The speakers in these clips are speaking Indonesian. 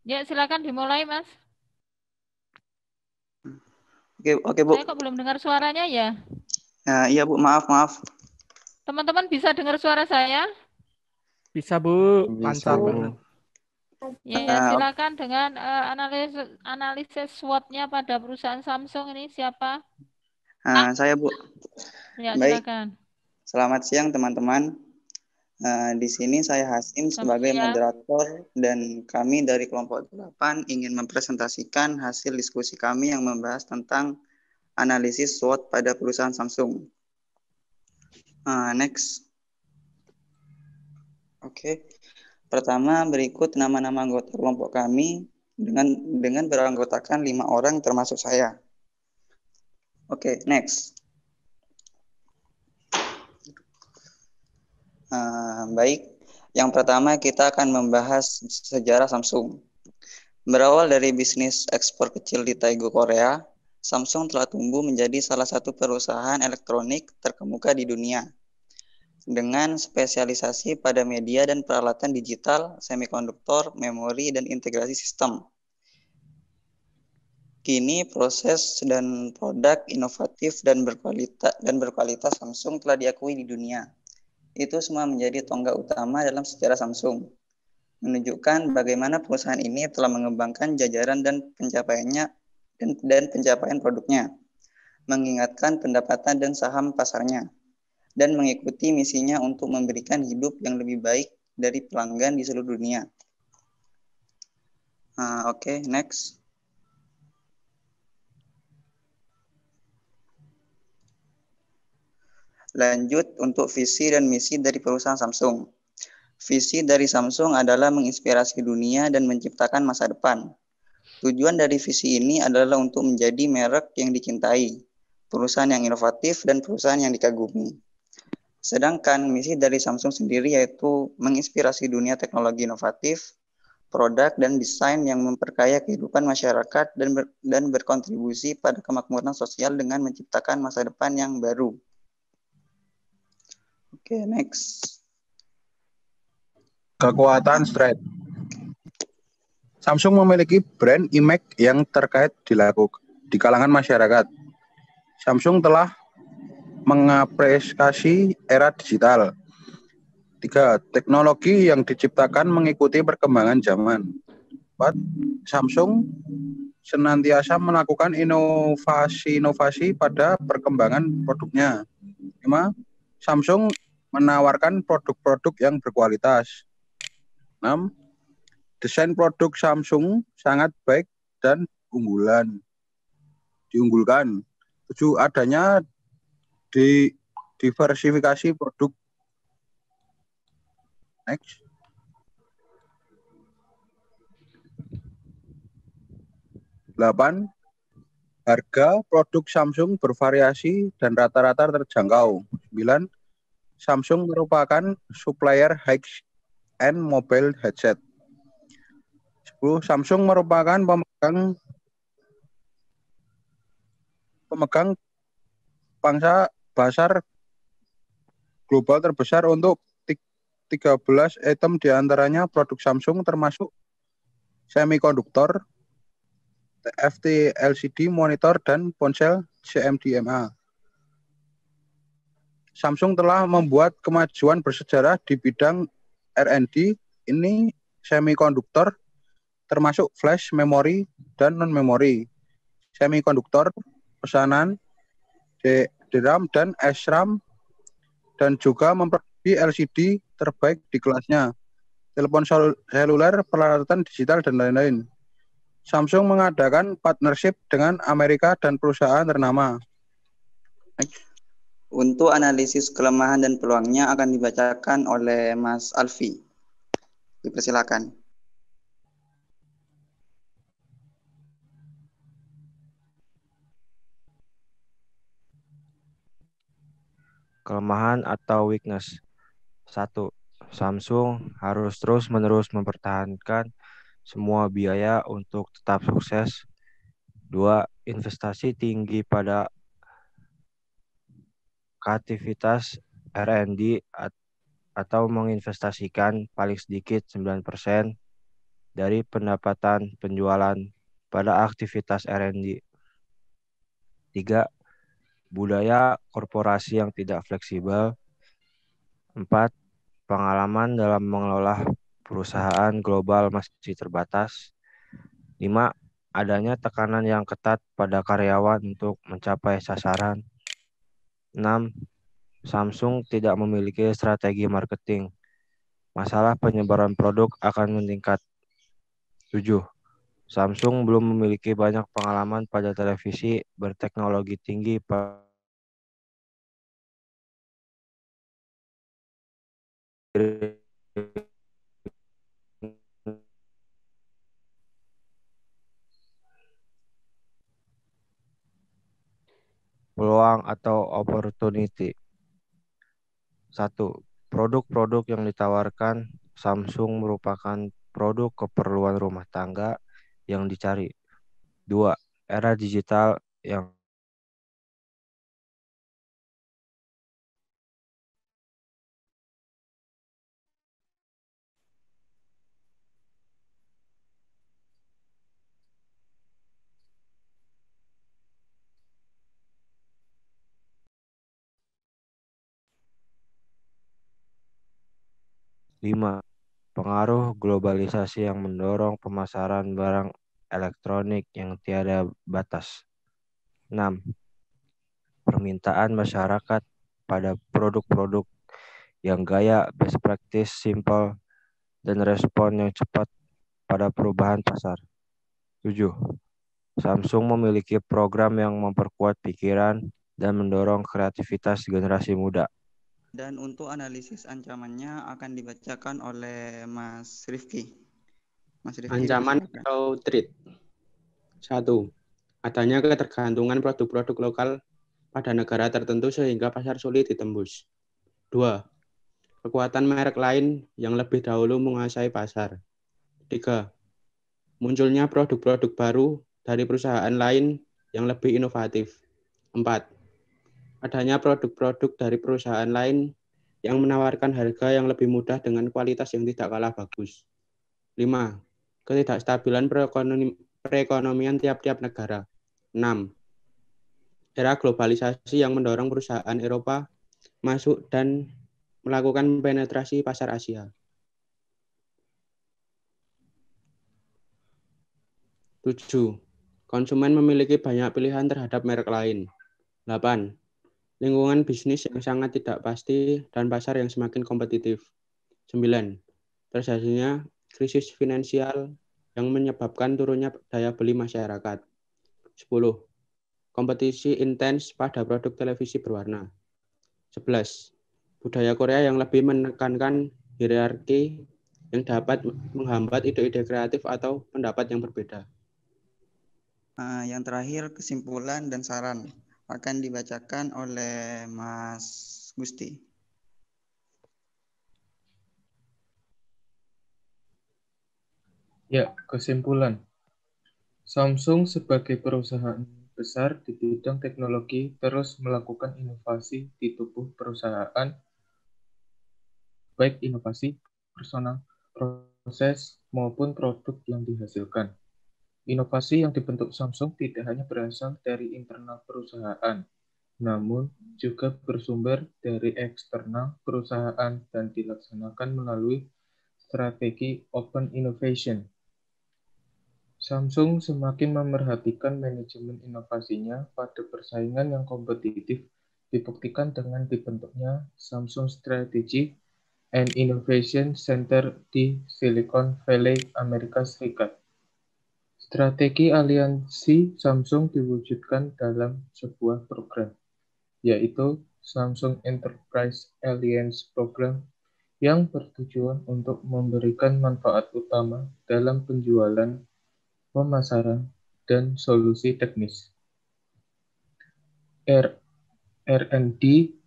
Ya, silakan dimulai, Mas. Oke, Bu. Saya kok belum dengar suaranya ya? Nah, iya, Bu, maaf. Teman-teman bisa dengar suara saya? Bisa, Bu. Bisa, Lancar Bu. banget. Ya, silakan dengan analisis SWOT-nya pada perusahaan Samsung ini siapa? Saya, Bu. Ya, Baik. silakan. Selamat siang, teman-teman. Di sini saya Hasim sebagai moderator dan kami dari kelompok 8 ingin mempresentasikan hasil diskusi kami yang membahas tentang analisis SWOT pada perusahaan Samsung. Next. Oke. Pertama, berikut nama-nama anggota kelompok kami dengan beranggotakan 5 orang termasuk saya. Oke, next. Baik, yang pertama kita akan membahas sejarah Samsung. Berawal dari bisnis ekspor kecil di Taegu, Korea, Samsung telah tumbuh menjadi salah satu perusahaan elektronik terkemuka di dunia. Dengan spesialisasi pada media dan peralatan digital, semikonduktor, memori, dan integrasi sistem. Kini proses dan produk inovatif dan berkualitas Samsung telah diakui di dunia. Itu semua menjadi tonggak utama dalam sejarah Samsung, menunjukkan bagaimana perusahaan ini telah mengembangkan jajaran dan pencapaiannya dan pencapaian produknya, mengingatkan pendapatan dan saham pasarnya, dan mengikuti misinya untuk memberikan hidup yang lebih baik dari pelanggan di seluruh dunia. Oke, next. Lanjut untuk visi dan misi dari perusahaan Samsung. Visi dari Samsung adalah menginspirasi dunia dan menciptakan masa depan. Tujuan dari visi ini adalah untuk menjadi merek yang dicintai, perusahaan yang inovatif, dan perusahaan yang dikagumi. Sedangkan misi dari Samsung sendiri yaitu menginspirasi dunia teknologi inovatif, produk dan desain yang memperkaya kehidupan masyarakat dan berkontribusi pada kemakmuran sosial dengan menciptakan masa depan yang baru. Oke, next. Kekuatan strength. Samsung memiliki brand image yang terkait di kalangan masyarakat. Samsung telah mengapresiasi era digital. 3. Teknologi yang diciptakan mengikuti perkembangan zaman. 4. Samsung senantiasa melakukan inovasi pada perkembangan produknya. 5. Samsung menawarkan produk-produk yang berkualitas. 6. Desain produk Samsung sangat baik dan diunggulkan. 7. Adanya diversifikasi produk. Next. Delapan, harga produk Samsung bervariasi dan rata-rata terjangkau. 9. Samsung merupakan supplier high-end mobile headset. 10. Samsung merupakan pemegang pangsa pasar global terbesar untuk 13 item diantaranya produk Samsung termasuk semikonduktor, TFT LCD monitor, dan ponsel CMDMA. Samsung telah membuat kemajuan bersejarah di bidang R&D ini semikonduktor, termasuk flash memory dan non-memory, semikonduktor, pesanan, DRAM dan SRAM, dan juga memproduksi LCD terbaik di kelasnya, telepon seluler, peralatan digital, dan lain-lain. Samsung mengadakan partnership dengan Amerika dan perusahaan ternama. Next. Untuk analisis kelemahan dan peluangnya akan dibacakan oleh Mas Alfi. Dipersilakan. Kelemahan atau weakness. 1. Samsung harus terus-menerus mempertahankan semua biaya untuk tetap sukses. 2. Investasi tinggi pada aktivitas R&D atau menginvestasikan paling sedikit 9%. dari pendapatan penjualan pada aktivitas R&D. 3. Budaya korporasi yang tidak fleksibel. 4. Pengalaman dalam mengelola perusahaan global masih terbatas. 5. Adanya tekanan yang ketat pada karyawan untuk mencapai sasaran. 6. Samsung tidak memiliki strategi marketing. Masalah penyebaran produk akan meningkat. 7. Samsung belum memiliki banyak pengalaman pada televisi berteknologi tinggi peluang atau opportunity. 1. Produk-produk yang ditawarkan Samsung merupakan produk keperluan rumah tangga yang dicari. 2. Era digital yang 5. Pengaruh globalisasi yang mendorong pemasaran barang elektronik yang tiada batas. 6. Permintaan masyarakat pada produk-produk yang gaya best practice, simple, dan respon yang cepat pada perubahan pasar. 7. Samsung memiliki program yang memperkuat pikiran dan mendorong kreativitas generasi muda. Dan untuk analisis ancamannya akan dibacakan oleh Mas Rifki. Mas Rifki, Ancaman dipersilakan. atau threat. 1. Adanya ketergantungan produk-produk lokal pada negara tertentu sehingga pasar sulit ditembus. 2. Kekuatan merek lain yang lebih dahulu menguasai pasar. 3. Munculnya produk-produk baru dari perusahaan lain yang lebih inovatif. 4. Adanya produk-produk dari perusahaan lain yang menawarkan harga yang lebih mudah dengan kualitas yang tidak kalah bagus. 5. Ketidakstabilan perekonomian tiap-tiap negara. 6. Era globalisasi yang mendorong perusahaan Eropa masuk dan melakukan penetrasi pasar Asia. 7. Konsumen memiliki banyak pilihan terhadap merek lain. 8. Lingkungan bisnis yang sangat tidak pasti dan pasar yang semakin kompetitif. 9. Terjadinya krisis finansial yang menyebabkan turunnya daya beli masyarakat. 10. Kompetisi intens pada produk televisi berwarna. 11. Budaya Korea yang lebih menekankan hierarki yang dapat menghambat ide-ide kreatif atau pendapat yang berbeda. Yang terakhir, kesimpulan dan saran akan dibacakan oleh Mas Gusti. Ya, kesimpulan. Samsung sebagai perusahaan besar di bidang teknologi terus melakukan inovasi di tubuh perusahaan, baik inovasi personal, proses, maupun produk yang dihasilkan. Inovasi yang dibentuk Samsung tidak hanya berasal dari internal perusahaan, namun juga bersumber dari eksternal perusahaan dan dilaksanakan melalui strategi open innovation. Samsung semakin memerhatikan manajemen inovasinya pada persaingan yang kompetitif, dibuktikan dengan dibentuknya Samsung Strategy and Innovation Center di Silicon Valley, Amerika Serikat. Strategi aliansi Samsung diwujudkan dalam sebuah program, yaitu Samsung Enterprise Alliance Program, yang bertujuan untuk memberikan manfaat utama dalam penjualan, pemasaran, dan solusi teknis. R&D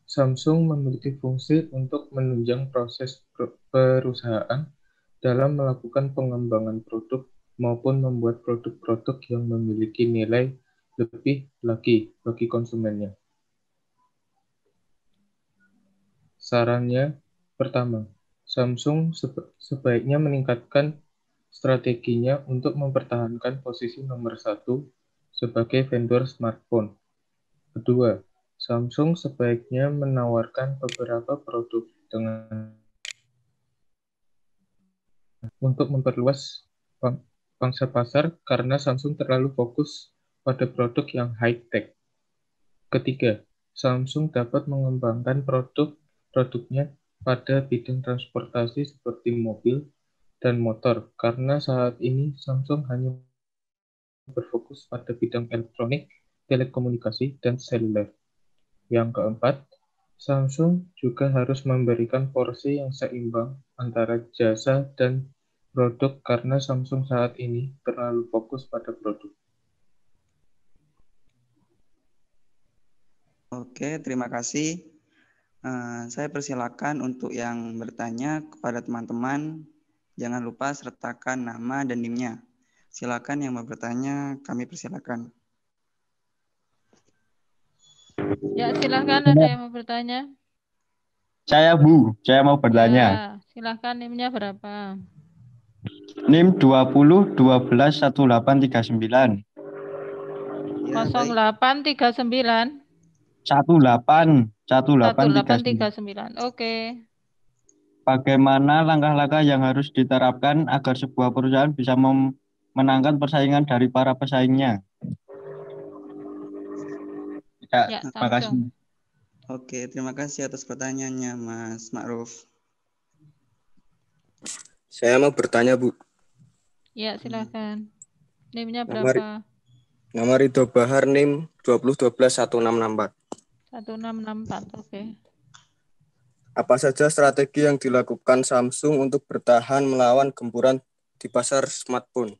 Samsung memiliki fungsi untuk menunjang proses perusahaan dalam melakukan pengembangan produk maupun membuat produk-produk yang memiliki nilai lebih lagi bagi konsumennya. Sarannya, pertama, Samsung sebaiknya meningkatkan strateginya untuk mempertahankan posisi nomor 1 sebagai vendor smartphone. Kedua, Samsung sebaiknya menawarkan beberapa produk dengan untuk memperluas pangsa pasar karena Samsung terlalu fokus pada produk yang high-tech. Ketiga, Samsung dapat mengembangkan produknya pada bidang transportasi seperti mobil dan motor karena saat ini Samsung hanya berfokus pada bidang elektronik, telekomunikasi, dan seluler. Yang keempat, Samsung juga harus memberikan porsi yang seimbang antara jasa dan produk karena Samsung saat ini terlalu fokus pada produk. Oke, terima kasih. Saya persilakan untuk yang bertanya kepada teman-teman. Jangan lupa sertakan nama dan NIM-nya. Silakan yang mau bertanya, kami persilakan. Ya, silahkan ada yang mau bertanya. Saya Bu, saya mau bertanya. Ya, silahkan NIM-nya berapa? NIM 20 12 1839. Ya, baik. 0839 1839. 1839. Oke. Bagaimana langkah-langkah yang harus diterapkan agar sebuah perusahaan bisa memenangkan persaingan dari para pesaingnya? Ya, Terima kasih. Samsung. Oke, terima kasih atas pertanyaannya, Mas Ma'ruf. Saya mau bertanya, Bu. Ya, silahkan. NIM-nya Nama berapa? Nama Ridho Bahar NIM 20121664. 1664, oke. Apa saja strategi yang dilakukan Samsung untuk bertahan melawan gempuran di pasar smartphone?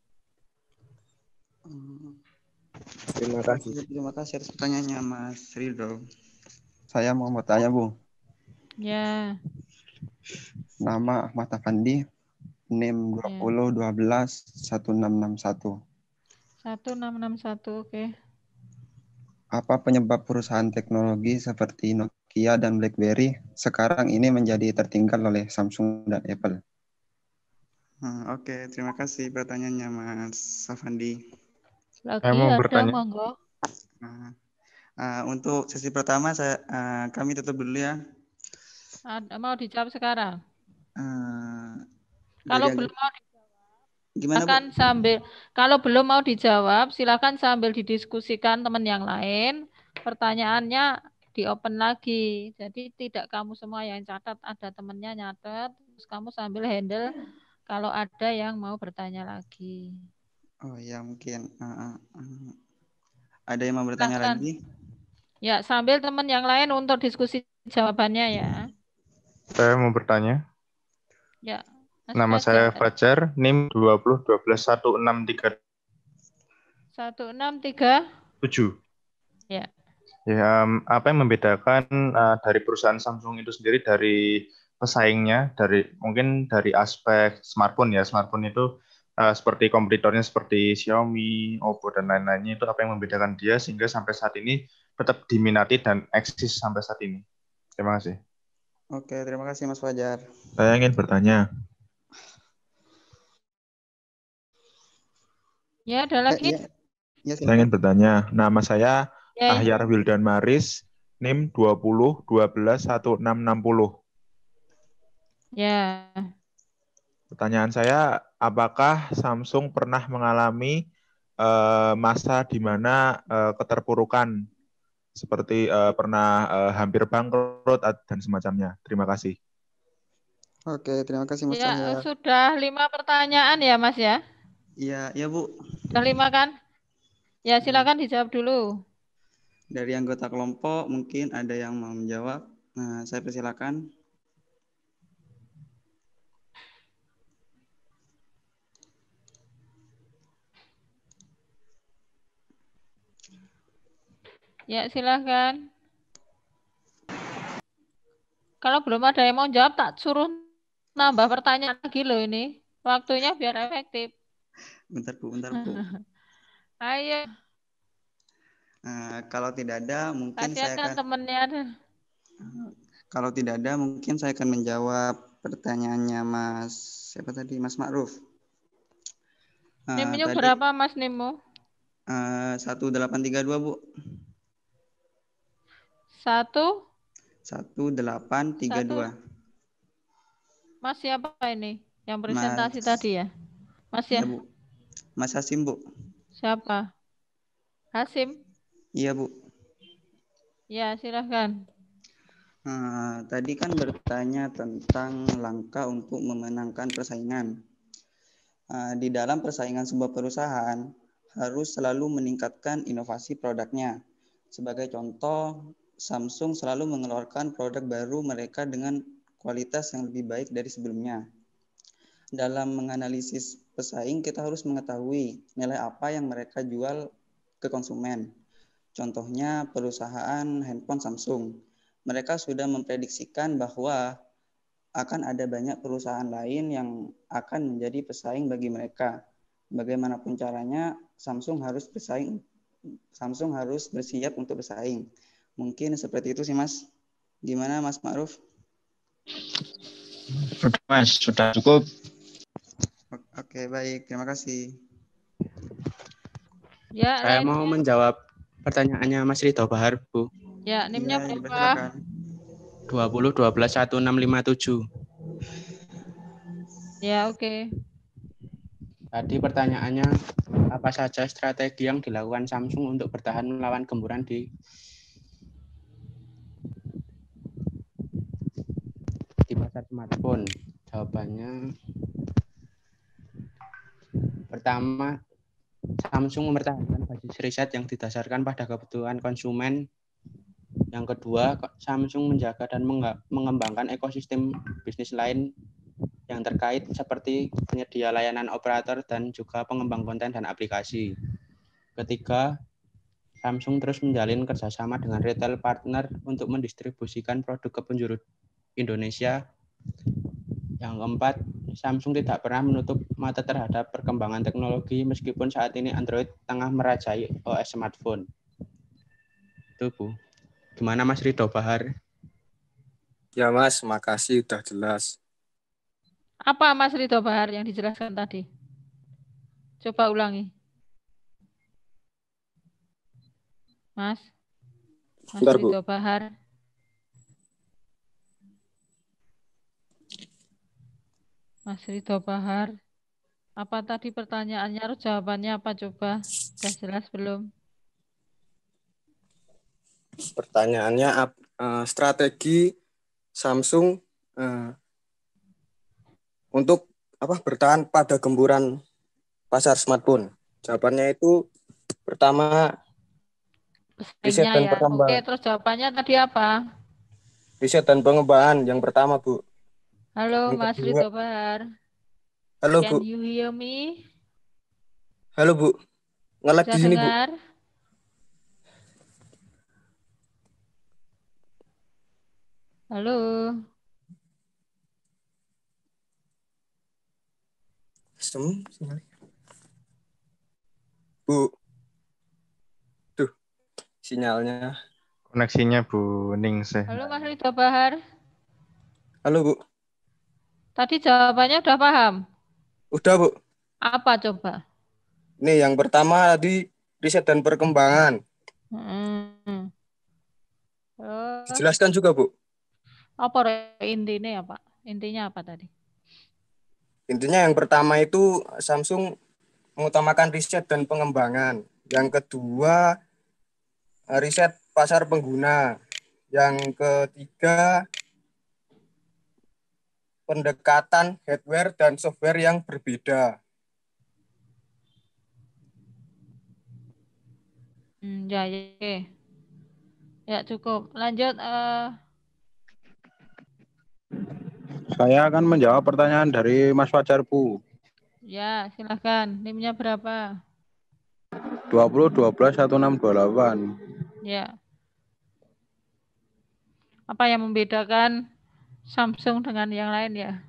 Terima kasih. Terima kasih atas pertanyaannya, Mas Ridho. Saya mau bertanya, Bu. Ya. Nama Ahmad Afandi, NIM 20 12 1661. 1661, oke. Apa penyebab perusahaan teknologi seperti Nokia dan BlackBerry sekarang ini menjadi tertinggal oleh Samsung dan Apple? Oke, terima kasih pertanyaannya, Mas Afandi. Lagi mau bertanya. Monggo. Untuk sesi pertama kami tutup dulu ya. Mau dijawab sekarang? Kalau belum mau dijawab, kalau belum mau dijawab, silakan sambil didiskusikan teman yang lain. Pertanyaannya di open lagi. Jadi tidak kamu semua yang catat, ada temennya nyatet, terus kamu sambil handle kalau ada yang mau bertanya lagi. Oh ya, mungkin ada yang mau bertanya lagi? Ya, sambil teman yang lain untuk diskusi jawabannya ya. Saya mau bertanya. Ya. Nama saya Fajar, NIM 20 12 1637. 1637. Ya. Ya, apa yang membedakan dari perusahaan Samsung itu sendiri dari pesaingnya, mungkin dari aspek smartphone ya. Smartphone itu seperti kompetitornya seperti Xiaomi, Oppo dan lain-lainnya, itu apa yang membedakan dia sehingga sampai saat ini tetap diminati dan eksis sampai saat ini. Terima kasih. Oke, terima kasih Mas Fajar. Saya ingin bertanya. Ya, ada lagi? Saya ingin bertanya. Nama saya Ahyar Wildan Maris, NIM 20 12 1660. Ya. Pertanyaan saya, apakah Samsung pernah mengalami masa di mana keterpurukan seperti pernah hampir bangkrut dan semacamnya? Terima kasih. Oke, terima kasih Mas Ahyar. Sudah 5 pertanyaan ya Mas ya? Iya Bu. Sudah 5 kan? Ya, silakan dijawab dulu. Dari anggota kelompok mungkin ada yang mau menjawab. Nah, saya persilakan. Ya, silakan. Kalau belum ada yang mau jawab, tak suruh nambah pertanyaan lagi loh ini. Waktunya biar efektif. Bentar Bu. Ayo. Kalau tidak ada, mungkin saya akan temennya. Kalau tidak ada, mungkin saya akan menjawab pertanyaannya Mas siapa tadi? Mas Ma'ruf. NIM-nya Tadi berapa, Mas Nimo? 1832, Bu. 1832. Mas siapa ini? Yang Mas, presentasi tadi ya? Mas iya, ya? Bu. Mas Hasim, Bu. Siapa? Hasim? Iya, Bu. Ya, silahkan. Tadi kan bertanya tentang langkah untuk memenangkan persaingan. Di dalam persaingan sebuah perusahaan, harus selalu meningkatkan inovasi produknya. Sebagai contoh, Samsung selalu mengeluarkan produk baru mereka dengan kualitas yang lebih baik dari sebelumnya. Dalam menganalisis pesaing, kita harus mengetahui nilai apa yang mereka jual ke konsumen. Contohnya perusahaan handphone Samsung. Mereka sudah memprediksikan bahwa akan ada banyak perusahaan lain yang akan menjadi pesaing bagi mereka. Bagaimanapun caranya, Samsung harus bersiap untuk bersaing. Mungkin seperti itu sih, Mas. Gimana, Mas Ma'ruf? Sudah, Mas, sudah cukup. Oke, baik. Terima kasih. Ya, Saya mau menjawab pertanyaannya Mas Ridho Bahar, Bu. Ya, NIM-nya Iya, berapa? silakan. 20 12 1657. Ya, oke. Tadi pertanyaannya, apa saja strategi yang dilakukan Samsung untuk bertahan melawan gempuran di pasar smartphone? Jawabannya, pertama, Samsung mempertahankan basis riset yang didasarkan pada kebutuhan konsumen. Yang kedua, Samsung menjaga dan mengembangkan ekosistem bisnis lain yang terkait seperti penyedia layanan operator dan juga pengembang konten dan aplikasi. Ketiga, Samsung terus menjalin kerjasama dengan retail partner untuk mendistribusikan produk ke penjuru Indonesia. Yang keempat, Samsung tidak pernah menutup mata terhadap perkembangan teknologi meskipun saat ini Android tengah merajai OS smartphone. Itu, Bu. Gimana Mas Ridho Bahar? Ya Mas, makasih udah jelas. Apa Mas Ridho Bahar yang dijelaskan tadi? Coba ulangi. Mas Bentar, Bu. Ridho Bahar. Mas Ridho Bahar. Apa tadi pertanyaannya, harus jawabannya apa coba? Sudah jelas belum? Pertanyaannya, strategi Samsung untuk bertahan pada gempuran pasar smartphone. Jawabannya itu pertama, riset dan ya. Oke, pengembangan. terus jawabannya tadi apa? Riset dan pengembangan yang pertama, Bu. Halo Yang Mas kedua, Ridho Bahar. halo, Bu. Can you hear me? Halo, Bu. Nge-lag Bisa di sini, Bu. dengar? Halo. Bu. Tuh, sinyalnya. Koneksinya Bu Ningsih. Halo Mas Ridho Bahar. Halo, Bu. Tadi jawabannya udah paham? Udah, Bu. Apa coba? Nih, yang pertama tadi riset dan perkembangan. Dijelaskan juga, Bu. Apa intinya apa? Intinya apa tadi? Intinya yang pertama itu Samsung mengutamakan riset dan pengembangan. Yang kedua, riset pasar pengguna. Yang ketiga, pendekatan hardware dan software yang berbeda. Ya, oke. Ya, cukup. Lanjut. Saya akan menjawab pertanyaan dari Mas Fajar, Bu. Ya, silahkan. NIM-nya berapa? 20 12 1628. Ya. Apa yang membedakan Samsung dengan yang lain ya?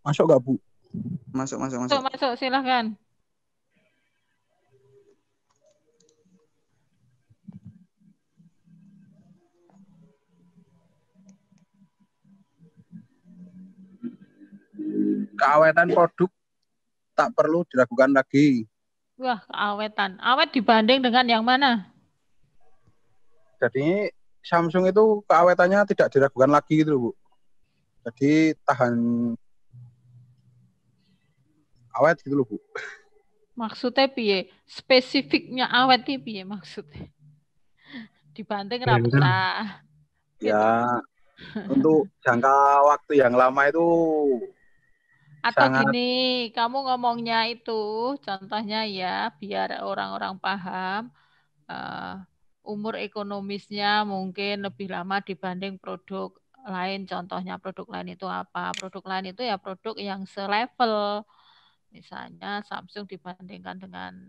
Masuk nggak, Bu? Masuk. Masuk, silahkan. Keawetan produk tak perlu diragukan lagi. Wah, keawetan. Awet dibanding dengan yang mana? Jadi Samsung itu keawetannya tidak diragukan lagi gitu, Bu. Jadi tahan awet gitu loh, Bu. Maksudnya piye? Spesifiknya awet iki piye maksudnya? Dibanding ra betah. Ya, untuk jangka waktu yang lama itu atau sangat... gini, kamu ngomongnya itu contohnya ya biar orang-orang paham umur ekonomisnya mungkin lebih lama dibanding produk lain. Contohnya produk lain itu apa? Produk lain itu ya produk yang selevel. Misalnya Samsung dibandingkan dengan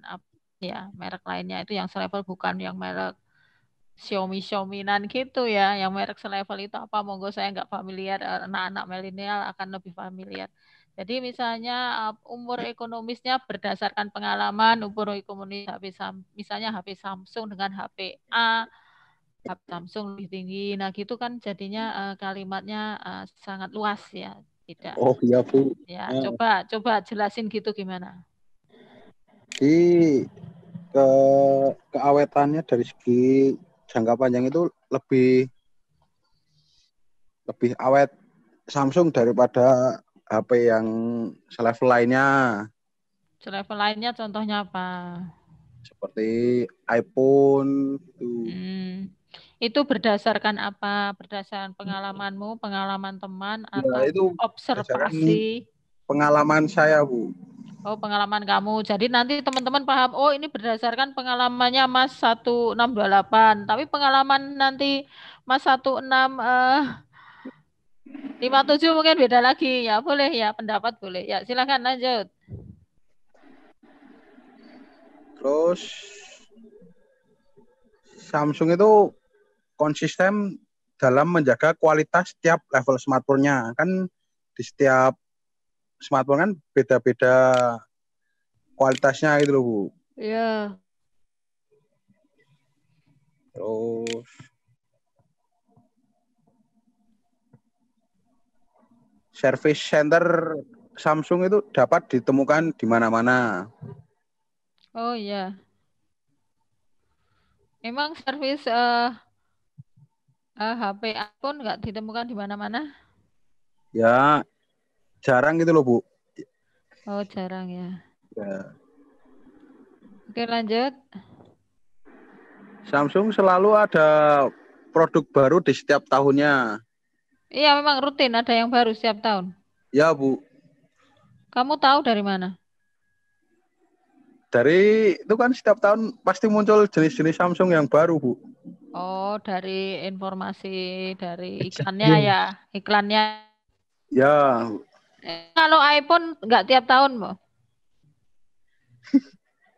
ya merek lainnya itu yang selevel, bukan yang merek Xiaomi-Xiaominan gitu ya. Yang merek selevel itu apa? Monggo saya nggak familiar, anak-anak milenial akan lebih familiar. Jadi misalnya umur ekonomisnya berdasarkan pengalaman, umur ekonomis misalnya HP Samsung dengan HP A, HP Samsung lebih tinggi. Nah gitu kan jadinya kalimatnya sangat luas ya. Tidak. Oh iya, Bu. Ya, coba jelasin gitu gimana? Jadi keawetannya dari segi jangka panjang itu lebih awet Samsung daripada HP yang selevel lainnya. Selevel lainnya contohnya apa? Seperti iPhone itu. Itu berdasarkan apa? Berdasarkan pengalamanmu, pengalaman teman, ya, atau itu observasi? Pengalaman saya, Bu. Oh, pengalaman kamu. Jadi nanti teman-teman paham, oh ini berdasarkan pengalamannya Mas 1628. Tapi pengalaman nanti Mas 1657 mungkin beda lagi. Ya boleh ya, pendapat boleh. Ya silakan lanjut. Terus Samsung itu konsisten dalam menjaga kualitas setiap level smartphone-nya. Kan di setiap smartphone kan beda-beda kualitasnya gitu loh, Bu. Iya. Terus service center Samsung itu dapat ditemukan di mana-mana. Oh iya. Emang servis HP iPhone nggak ditemukan di mana-mana? Ya, jarang gitu loh, Bu. Oh, jarang ya. Ya. Oke, lanjut. Samsung selalu ada produk baru di setiap tahunnya. Iya, memang rutin ada yang baru setiap tahun. Ya, Bu. Kamu tahu dari mana? Dari itu kan setiap tahun pasti muncul jenis-jenis Samsung yang baru, Bu. Oh, dari informasi dari iklannya ya, iklannya. Ya. Kalau iPhone nggak tiap tahun, Mo?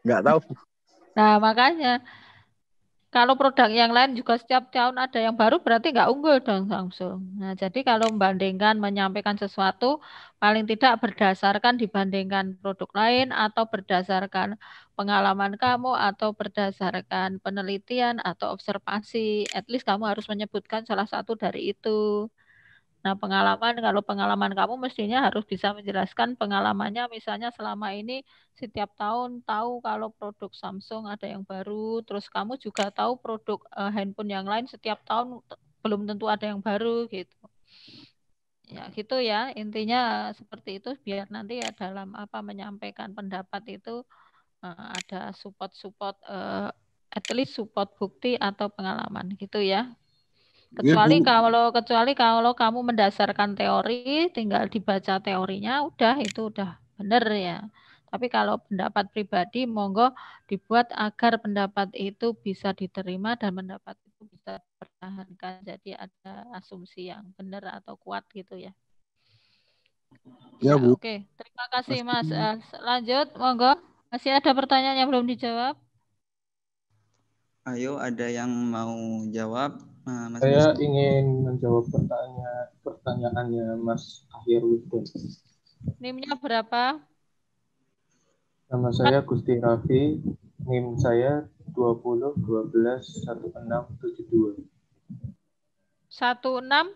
Nggak tahu. Nah, makanya kalau produk yang lain juga setiap tahun ada yang baru, berarti nggak unggul dong Samsung. Nah, jadi kalau membandingkan, menyampaikan sesuatu, paling tidak berdasarkan dibandingkan produk lain atau berdasarkan pengalaman kamu atau berdasarkan penelitian atau observasi. At least kamu harus menyebutkan salah satu dari itu. Nah, kalau pengalaman kamu mestinya harus bisa menjelaskan pengalamannya, misalnya selama ini setiap tahun tahu kalau produk Samsung ada yang baru, terus kamu juga tahu produk handphone yang lain setiap tahun belum tentu ada yang baru gitu. Ya, gitu ya. Intinya seperti itu biar nanti ya dalam menyampaikan pendapat itu ada support at least support bukti atau pengalaman gitu ya. Kecuali kalau kamu mendasarkan teori, tinggal dibaca teorinya, udah itu udah benar ya. Tapi kalau pendapat pribadi, monggo dibuat agar pendapat itu bisa diterima dan pendapat itu bisa dipertahankan. Jadi ada asumsi yang benar atau kuat gitu ya. Ya, Bu. Oke. Terima kasih Mas. Lanjut, monggo. Masih ada pertanyaan yang belum dijawab? Ayo, ada yang mau jawab? Mas saya ingin menjawab pertanyaannya Mas Akhir Widen. NIM-nya berapa? Nama saya Gusti Raffi, NIM saya 20 12 16 72. 16?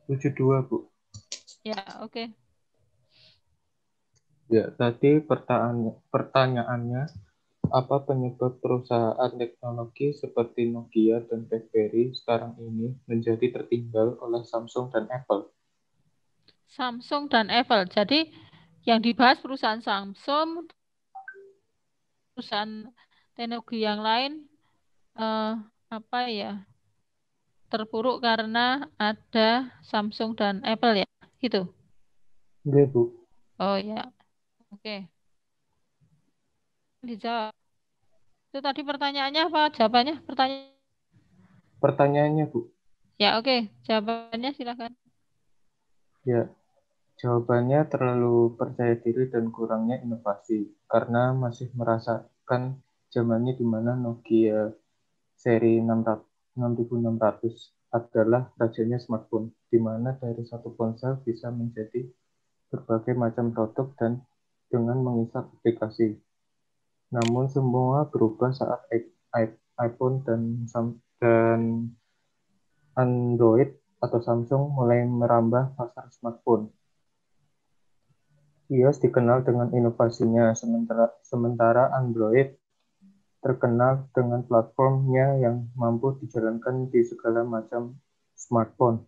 72, Bu. Ya, oke. Ya, tadi pertanyaannya, apa penyebab perusahaan teknologi seperti Nokia dan BlackBerry sekarang ini menjadi tertinggal oleh Samsung dan Apple? Samsung dan Apple. Jadi yang dibahas perusahaan Samsung, perusahaan teknologi yang lain apa ya? Terpuruk karena ada Samsung dan Apple ya, gitu. Enggak, Bu. Oh ya, oke. Dijawab. Itu tadi pertanyaannya apa? Jawabannya? Pertanyaannya, Bu. Ya, oke. Jawabannya silakan. Ya, jawabannya terlalu percaya diri dan kurangnya inovasi, karena masih merasakan zamannya di mana Nokia seri 6600 adalah rajanya smartphone, di mana dari satu ponsel bisa menjadi berbagai macam produk dan dengan menginstal aplikasi. Namun semua berubah saat iPhone dan Android atau Samsung mulai merambah pasar smartphone. iOS dikenal dengan inovasinya, sementara Android terkenal dengan platformnya yang mampu dijalankan di segala macam smartphone.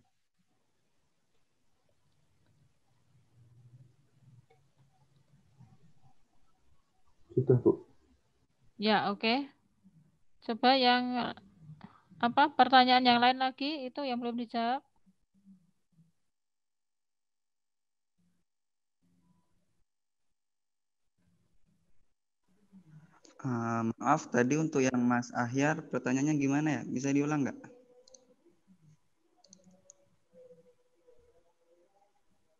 Gitu, Bu. Ya, oke. Coba yang apa? Pertanyaan yang lain lagi itu yang belum dijawab. Maaf, tadi untuk yang Mas Ahyar, pertanyaannya gimana ya? Bisa diulang nggak?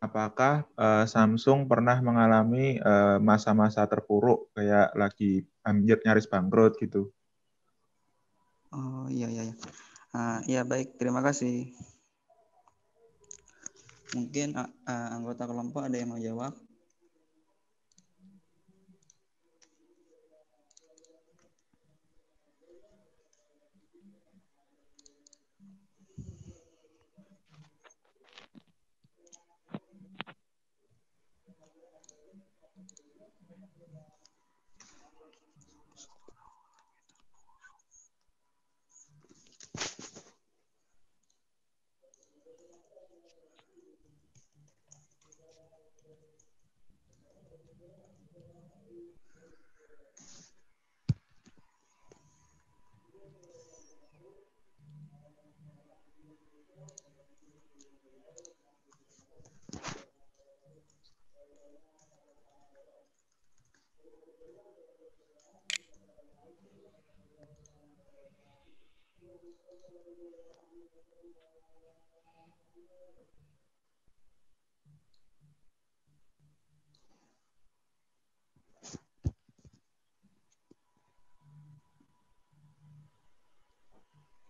Apakah Samsung pernah mengalami masa-masa terpuruk kayak lagi hampir nyaris bangkrut gitu? Oh iya. Ya baik, terima kasih. Mungkin anggota kelompok ada yang mau jawab?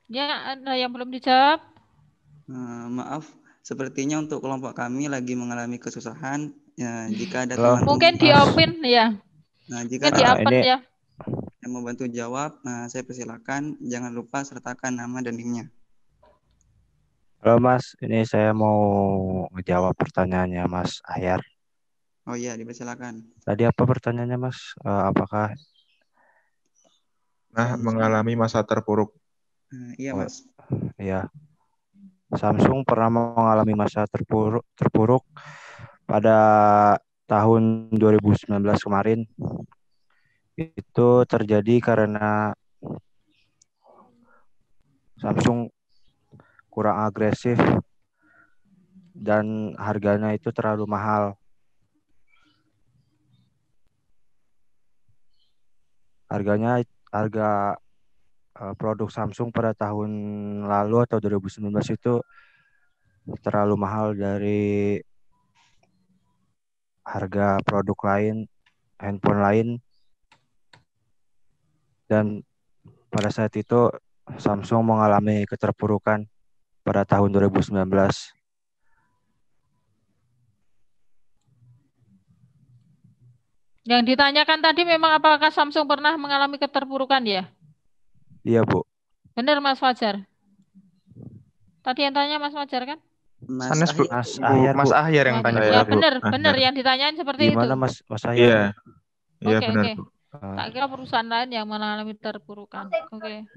Ya, ada yang belum dijawab? Maaf, sepertinya untuk kelompok kami lagi mengalami kesusahan. Ya, jika ada Halo, teman-teman Mungkin di-open ya. Nah, jika Mungkin ada di-open ini ya. yang membantu jawab, saya persilakan. Jangan lupa sertakan nama dan NIM-nya. halo Mas, ini saya mau ngejawab pertanyaannya Mas Ahyar. Oh iya, dipersilakan. Tadi apa pertanyaannya Mas? Apakah mengalami masa terpuruk? Iya Mas. Ya, Samsung pernah mengalami masa terpuruk pada tahun 2019 kemarin. Itu terjadi karena Samsung kurang agresif dan harganya itu terlalu mahal. Harga produk Samsung pada tahun lalu atau 2019 itu terlalu mahal dari harga produk lain, handphone lain. Dan pada saat itu Samsung mengalami keterpurukan pada tahun 2019. Yang ditanyakan tadi memang apakah Samsung pernah mengalami keterpurukan ya? Iya, Bu. Benar Mas Fajar. Tadi yang tanya Mas Fajar kan? Mas Sanes, Bu. Ahyar. Mas Ahyar, Mas Bu. Ahyar yang Oh, tanya, ya Bu. benar, Ahyar. benar yang ditanyain seperti Gimana itu. Mas Ahyar, Iya. Bu? Iya, Oke, benar, oke. Bu. Tak kira perusahaan lain yang mengalami terpurukan. Oke.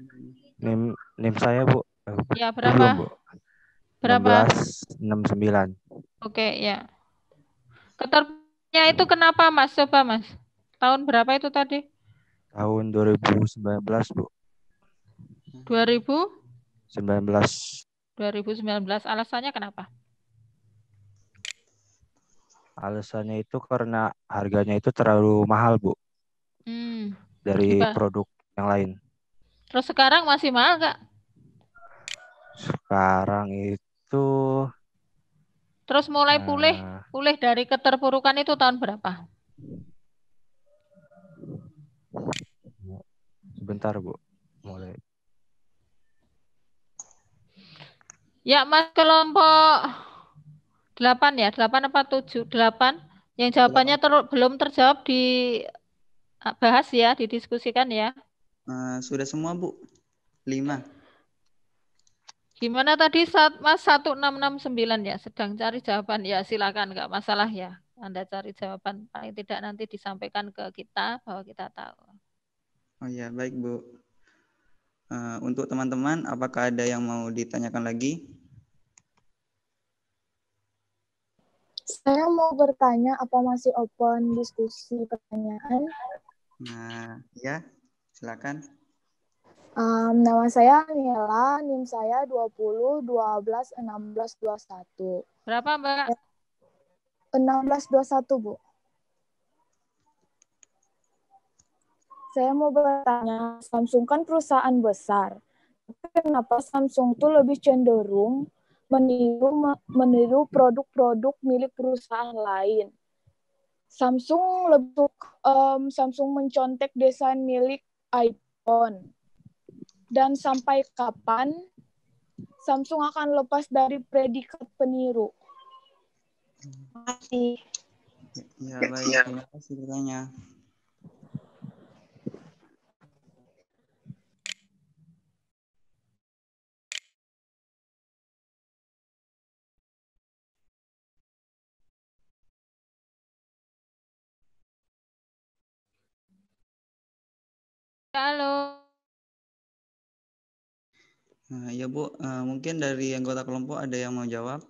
NIM saya, Bu. Ya, Belum, berapa? Bu. Berapa? 1669. Oke, ya. Keterpurukannya itu kenapa, Mas? Coba, Mas. Tahun berapa itu tadi? Tahun 2019, Bu. 2019. 19. Alasannya kenapa? Alasannya itu karena harganya itu terlalu mahal, Bu. Dari Gimana? produk yang lain. Terus sekarang masih mahal nggak? Sekarang itu Terus mulai pulih dari keterpurukan itu tahun berapa? Sebentar, Bu. Mulai. Ya, Mas, kelompok 8 ya, 8 apa 7? 8. Yang jawabannya belum terjawab dibahas ya, didiskusikan ya. Sudah semua, Bu. 5. Gimana tadi Mas 1669 ya, sedang cari jawaban ya, silakan, nggak masalah ya. Anda cari jawaban, paling tidak nanti disampaikan ke kita bahwa kita tahu. Oh ya, baik, Bu. Untuk teman-teman, apakah ada yang mau ditanyakan lagi? Saya mau bertanya, apa masih open diskusi pertanyaan? Nah, ya, silakan. Nama saya Nila, NIM saya 20 12 16 21. Berapa, Mbak? 16 21, Bu. Saya mau bertanya, Samsung kan perusahaan besar. Kenapa Samsung tuh lebih cenderung meniru produk-produk milik perusahaan lain? Samsung mencontek desain milik iPhone. Dan sampai kapan Samsung akan lepas dari predikat peniru? Terima kasih. Ya, baik. Terima kasih bertanya. Halo. Ya, Bu, mungkin dari anggota kelompok ada yang mau jawab?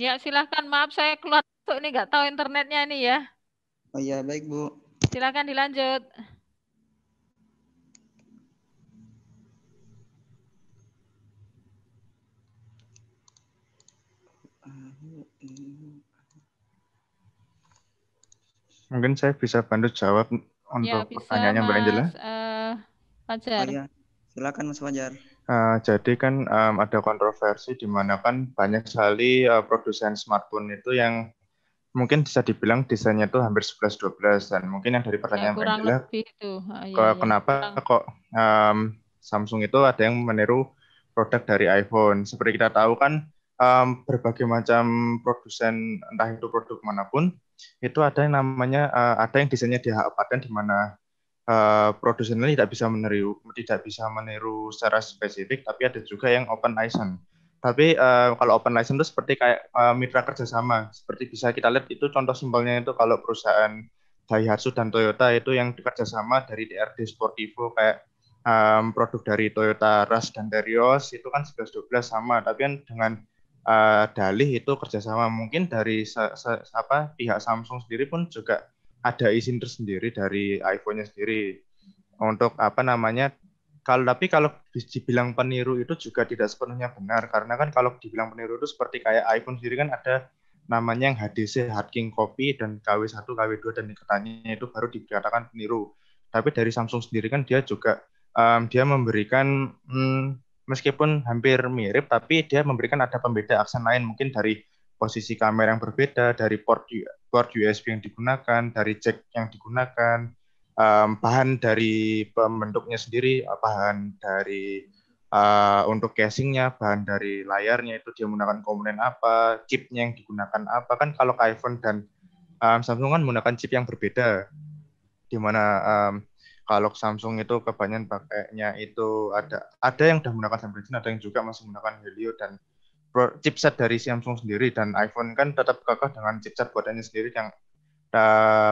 Ya, silahkan. Maaf, saya keluar masuk ini nggak tahu internetnya nih ya. Oh ya, baik, Bu. Silahkan dilanjut. Mungkin saya bisa bantu jawab untuk Ya, bisa, pertanyaannya Mbak Angela. Fajar. Oh ya, silakan Mas Fajar. Jadi kan ada kontroversi di mana kan banyak sekali produsen smartphone itu yang mungkin bisa dibilang desainnya itu hampir 11-12 dan mungkin yang dari pertanyaan Mbak Kurang Angela, lebih itu. kenapa kok Samsung itu ada yang meniru produk dari iPhone? Seperti kita tahu kan berbagai macam produsen entah itu produk manapun itu ada yang namanya ada yang desainnya di hak paten di mana produsen ini tidak bisa meniru secara spesifik, tapi ada juga yang open license. Tapi kalau open license itu seperti kayak mitra kerjasama, seperti bisa kita lihat itu contoh simpelnya itu kalau perusahaan Daihatsu dan Toyota itu yang kerjasama dari DRD Sportivo kayak produk dari Toyota Rush dan Terios itu kan 11-12 sama, tapi kan dengan dalih itu kerjasama. Mungkin dari pihak Samsung sendiri pun juga ada izin tersendiri dari iPhone-nya sendiri untuk Tapi kalau dibilang peniru itu juga tidak sepenuhnya benar, karena kan kalau dibilang peniru itu seperti kayak iPhone sendiri kan ada namanya yang HDC, Hard King Copy, dan KW1, KW2 dan ikatannya itu baru dikatakan peniru. Tapi dari Samsung sendiri kan dia juga dia memberikan meskipun hampir mirip, tapi dia memberikan ada pembeda aksen lain, mungkin dari posisi kamera yang berbeda, dari port USB yang digunakan, dari jack yang digunakan, bahan dari pembentuknya sendiri, bahan dari untuk casingnya, bahan dari layarnya itu dia menggunakan komponen apa, chipnya yang digunakan apa. Kan kalau iPhone dan Samsung kan menggunakan chip yang berbeda, di mana kalau Samsung itu kebanyakan pakainya itu ada yang sudah menggunakan Snapdragon, ada yang juga masih menggunakan Helio dan chipset dari Samsung sendiri, dan iPhone kan tetap kekeh dengan chipset buatannya sendiri yang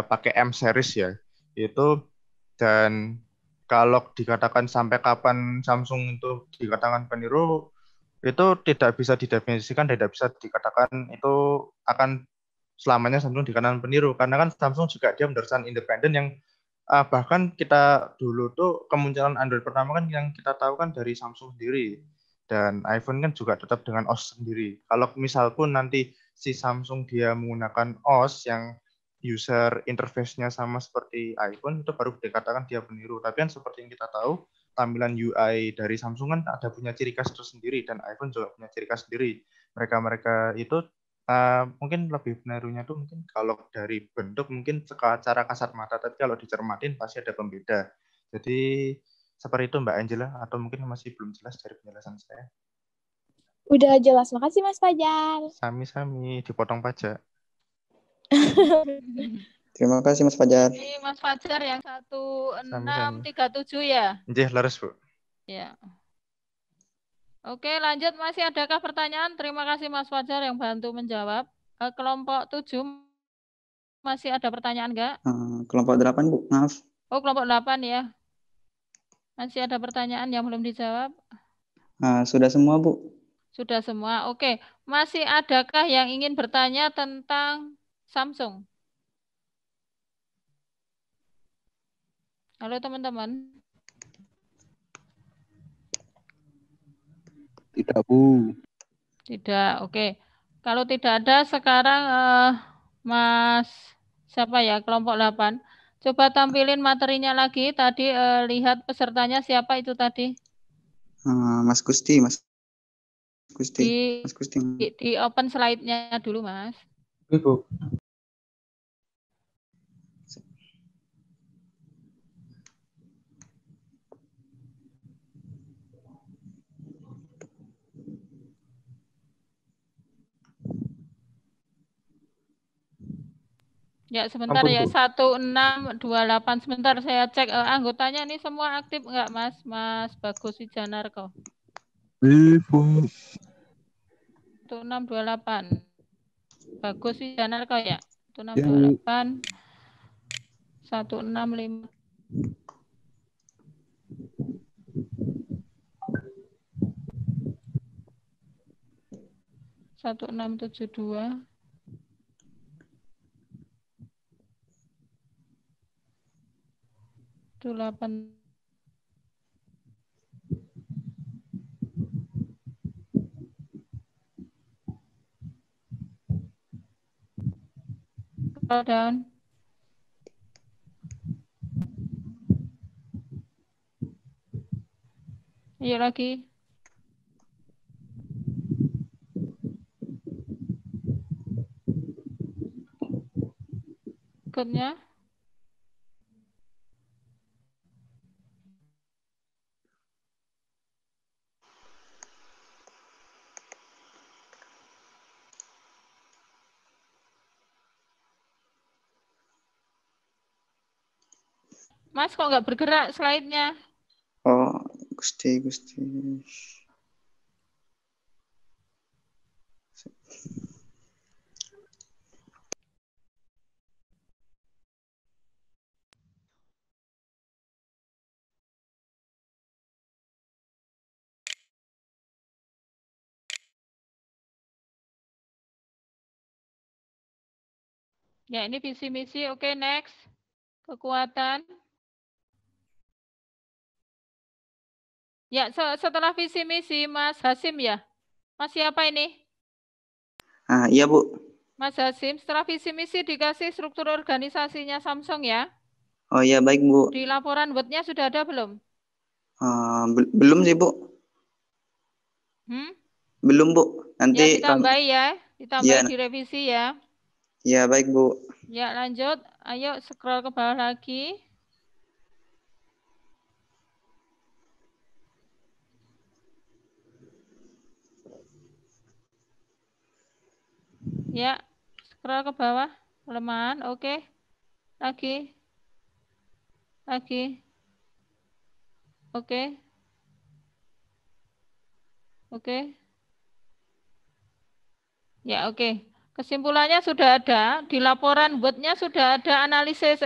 pakai M series ya itu. Dan kalau dikatakan sampai kapan Samsung itu dikatakan peniru, itu tidak bisa didefinisikan, tidak bisa dikatakan itu akan selamanya Samsung dikatakan peniru, karena kan Samsung juga dia perusahaan independen yang bahkan kita dulu tuh kemunculan Android pertama kan yang kita tahu kan dari Samsung sendiri, dan iPhone kan juga tetap dengan OS sendiri. Kalau misal pun nanti si Samsung dia menggunakan OS yang user interface-nya sama seperti iPhone, itu baru dikatakan dia peniru. Tapi kan seperti yang kita tahu, tampilan UI dari Samsung kan ada punya ciri khas tersendiri, dan iPhone juga punya ciri khas sendiri. Mereka itu mungkin lebih penirunya tuh mungkin kalau dari bentuk mungkin secara kasat mata, tapi kalau dicermatin pasti ada pembeda. Jadi seperti itu Mbak Angela, atau mungkin masih belum jelas dari penjelasan saya? Udah jelas, makasih Mas Fajar. Sami-sami, dipotong pajak. Terima kasih Mas Fajar. Ini Mas Fajar yang 1637 ya? Nggih, leres Bu. Ya. Oke, lanjut. Masih adakah pertanyaan? Terima kasih Mas Fajar yang bantu menjawab. Kelompok 7 masih ada pertanyaan enggak? Kelompok 8 Bu, maaf. Oh, kelompok 8 ya. Masih ada pertanyaan yang belum dijawab? Sudah semua Bu. Sudah semua. Oke, masih adakah yang ingin bertanya tentang Samsung? Halo teman-teman. Tidak, Bu. Tidak, oke. Kalau tidak ada, sekarang Mas, siapa ya, kelompok 8. Coba tampilin materinya lagi. Tadi lihat pesertanya siapa itu tadi? Mas Gusti, Mas Gusti. Di open slide-nya dulu, Mas. Ibu. Ya, sebentar Ampun, ya. Bu. 1628. Sebentar saya cek anggotanya ini semua aktif enggak, Mas? Mas Bagus Wijanarko. Ibu. 1628. Bagus Wijanarko ya? 1628. 165. Satu 672. Itu 8. Down. Ayo lagi. Ikutnya. Mas kok nggak bergerak slide-nya? Oh, Gusti. Ya, ini visi misi. Oke, next. Kekuatan. Ya, setelah visi misi Mas Hasim ya. Mas siapa ini? Iya Bu. Mas Hasim, setelah visi misi dikasih struktur organisasinya Samsung ya. Oh iya baik Bu. Di laporan Word-nya sudah ada belum? Belum sih Bu. Belum Bu. Ya Nanti ditambahi ya, ditambahi ya, direvisi ya. ya baik Bu. Ya lanjut, ayo scroll ke bawah lagi. Ya, scroll ke bawah, kelemahan, oke. Lagi. Lagi. Oke. Oke. Ya, oke. Kesimpulannya sudah ada. Di laporan Word-nya sudah ada analisis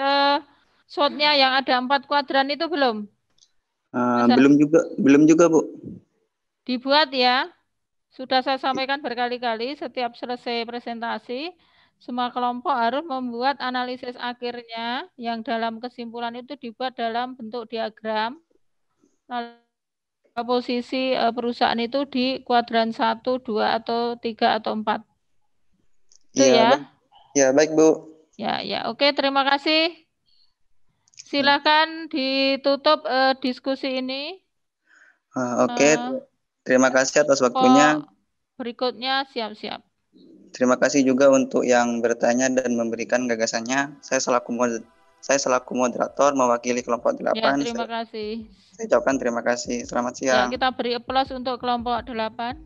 SWOT-nya yang ada 4 kuadran itu belum? Belum juga Bu. Dibuat ya. Sudah saya sampaikan berkali-kali setiap selesai presentasi, semua kelompok harus membuat analisis akhirnya yang dalam kesimpulan itu dibuat dalam bentuk diagram. Lalu posisi perusahaan itu di kuadran 1, 2, atau 3, atau 4. Itu ya. Ya, baik Bu. Ya, oke, terima kasih. Silakan ditutup diskusi ini. Oke, terima kasih atas waktunya. Berikutnya siap-siap. Terima kasih juga untuk yang bertanya dan memberikan gagasannya. Saya selaku moderator mewakili kelompok 8. Ya, terima kasih. Saya ucapkan terima kasih. Selamat siang. Ya, kita beri aplaus untuk kelompok 8.